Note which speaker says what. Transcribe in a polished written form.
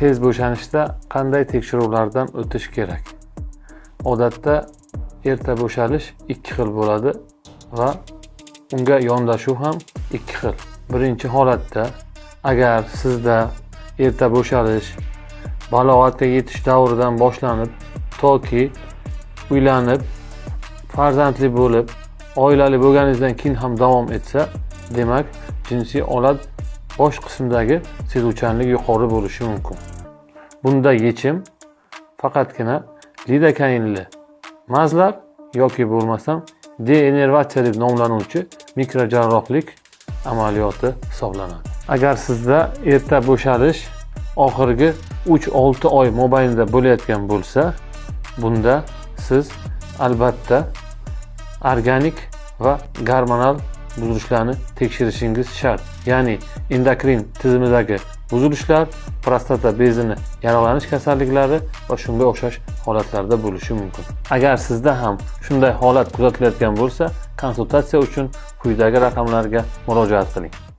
Speaker 1: tez bo'shanishda qanday tekshiruvlardan o'tish kerak? Odatda erta bo'shalish 2 xil bo'ladi va unga yondashuv ham 2 xil. Birinchi holatda, agar sizda erta bo'shalish balog'atga yetish davridan boshlanib toki uylanib, farzandli bo'lib, oilali bo'lganingizdan keyin ham davom etsa, demak, jinsiy olat bosh qismidagi sezuvchanlik yuqori bo'lishi mumkin. Bunda yechim faqatgina lidokainli mazlar yoki bo'lmasam denervatsiya deb nomlanuvchi mikrojarrohlik amaliyoti hisoblanadi. Agar sizda erta bo'shalish oxirgi 3-6 oy mobaynida bo'layotgan bo'lsa, bunda siz albatta organik va gormonal buzilishlarni tekshirishingiz shart. Ya'ni endokrin tizimidagi buzilishlar, prostata bezini yaralanish kasalliklari va shunga o'xshash holatlarda bo'lishi mumkin. Agar sizda ham shunday holat kuzatilayotgan bo'lsa, konsultatsiya uchun quyidagi raqamlarga murojaat qiling.